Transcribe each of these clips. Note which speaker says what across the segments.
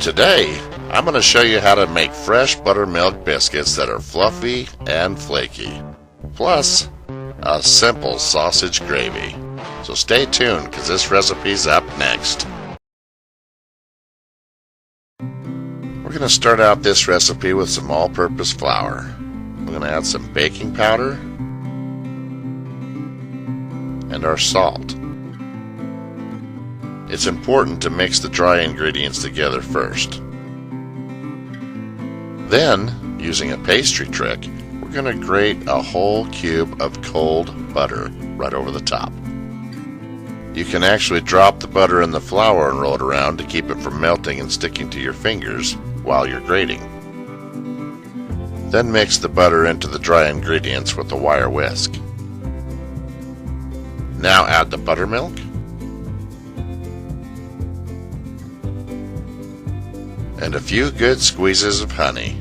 Speaker 1: Today, I'm going to show you how to make fresh buttermilk biscuits that are fluffy and flaky, plus a simple sausage gravy. So stay tuned because this recipe's up next. We're going to start out this recipe with some all-purpose flour. We're going to add some baking powder and our salt. It's important to mix the dry ingredients together first. Then, using a pastry trick, we're going to grate a whole cube of cold butter right over the top. You can actually drop the butter in the flour and roll it around to keep it from melting and sticking to your fingers while you're grating. Then mix the butter into the dry ingredients with a wire whisk. Now add the buttermilk, and a few good squeezes of honey.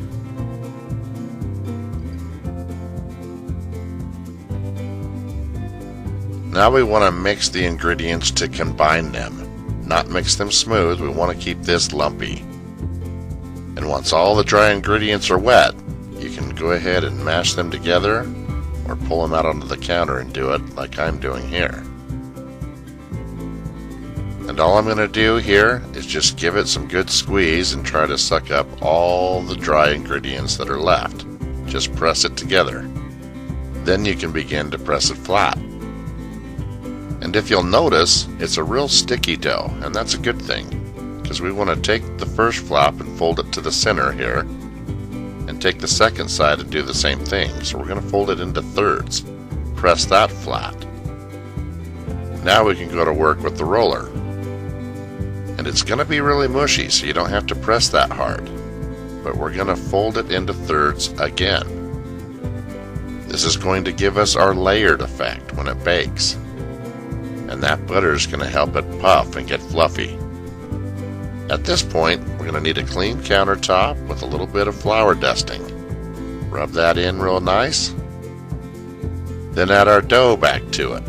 Speaker 1: Now we want to mix the ingredients to combine them, not mix them smooth. We want to keep this lumpy. And once all the dry ingredients are wet, you can go ahead and mash them together or pull them out onto the counter and do it like I'm doing here. And all I'm going to do here is just give it some good squeeze and try to suck up all the dry ingredients that are left. Just press it together. Then you can begin to press it flat. And if you'll notice, it's a real sticky dough, and that's a good thing, because we want to take the first flap and fold it to the center here, and take the second side and do the same thing. So we're going to fold it into thirds. Press that flat. Now we can go to work with the roller. And it's going to be really mushy, so you don't have to press that hard. But we're going to fold it into thirds again. This is going to give us our layered effect when it bakes. And that butter is going to help it puff and get fluffy. At this point, we're going to need a clean countertop with a little bit of flour dusting. Rub that in real nice. Then add our dough back to it.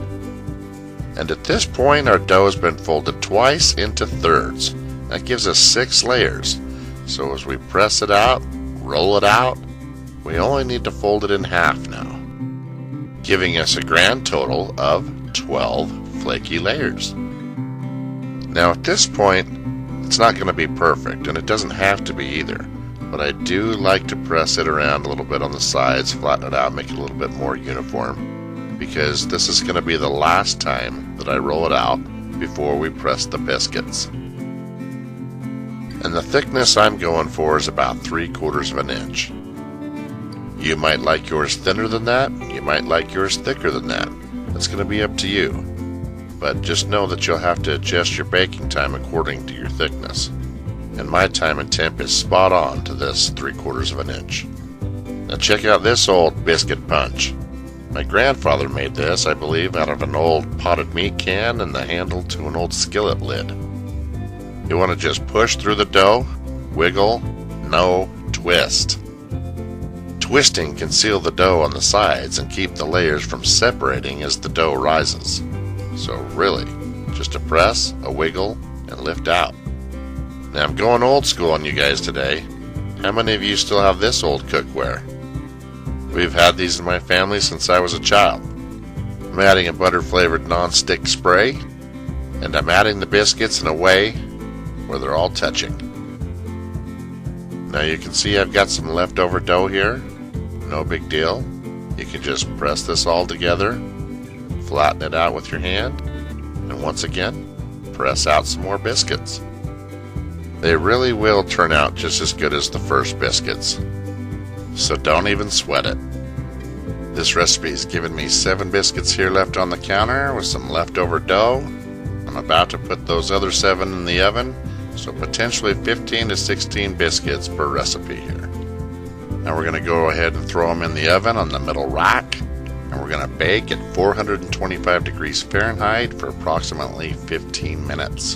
Speaker 1: And at this point, our dough has been folded twice into thirds. That gives us 6 layers. So as we press it out, roll it out, we only need to fold it in half now, giving us a grand total of 12 flaky layers. Now at this point, it's not going to be perfect, and it doesn't have to be either. But I do like to press it around a little bit on the sides, flatten it out, make it a little bit more uniform, because this is going to be the last time that I roll it out before we press the biscuits. And the thickness I'm going for is about 3/4 of an inch. You might like yours thinner than that, you might like yours thicker than that. That's going to be up to you. But just know that you'll have to adjust your baking time according to your thickness. And my time and temp is spot on to this 3/4 of an inch. Now check out this old biscuit punch. My grandfather made this, I believe, out of an old potted meat can and the handle to an old skillet lid. You want to just push through the dough, wiggle, no twist. Twisting can seal the dough on the sides and keep the layers from separating as the dough rises. So really, just a press, a wiggle, and lift out. Now I'm going old school on you guys today. How many of you still have this old cookware? We've had these in my family since I was a child. I'm adding a butter-flavored non-stick spray, and I'm adding the biscuits in a way where they're all touching. Now you can see I've got some leftover dough here. No big deal. You can just press this all together, flatten it out with your hand, and once again, press out some more biscuits. They really will turn out just as good as the first biscuits. So don't even sweat it. This recipe's given me 7 biscuits here left on the counter with some leftover dough. I'm about to put those other 7 in the oven, so potentially 15 to 16 biscuits per recipe here. Now we're going to go ahead and throw them in the oven on the middle rack, and we're going to bake at 425 degrees Fahrenheit for approximately 15 minutes.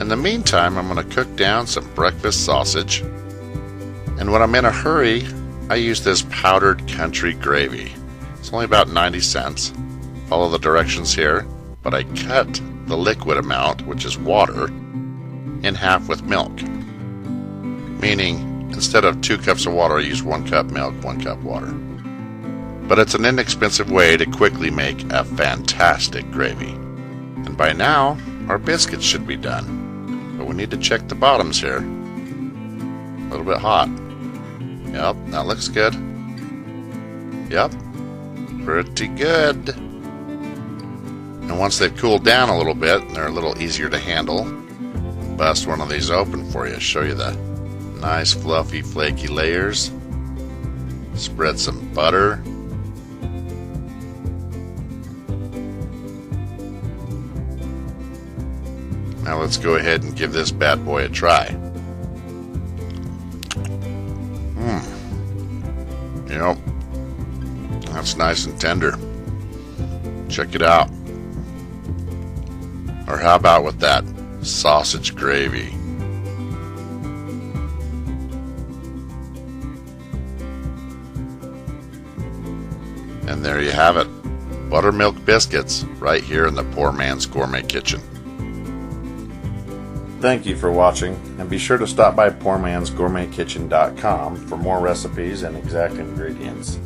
Speaker 1: In the meantime, I'm going to cook down some breakfast sausage, and when I'm in a hurry, I use this powdered country gravy. It's only about 90 cents. Follow the directions here, but I cut the liquid amount, which is water, in half with milk. meaning instead of 2 cups of water, I use 1 cup milk, 1 cup water. But it's an inexpensive way to quickly make a fantastic gravy. And by now, our biscuits should be done. But we need to check the bottoms here. A little bit hot. Yep, that looks good. Yep, pretty good. And once they've cooled down a little bit, they're a little easier to handle. Bust one of these open for you, show you the nice fluffy flaky layers. Spread some butter. Now let's go ahead and give this bad boy a try. Yep, that's nice and tender. Check it out. Or how about with that sausage gravy? And there you have it. Buttermilk biscuits right here in the Poor Man's Gourmet kitchen. Thank you for watching, and be sure to stop by PoorMansGourmetKitchen.com for more recipes and exact ingredients.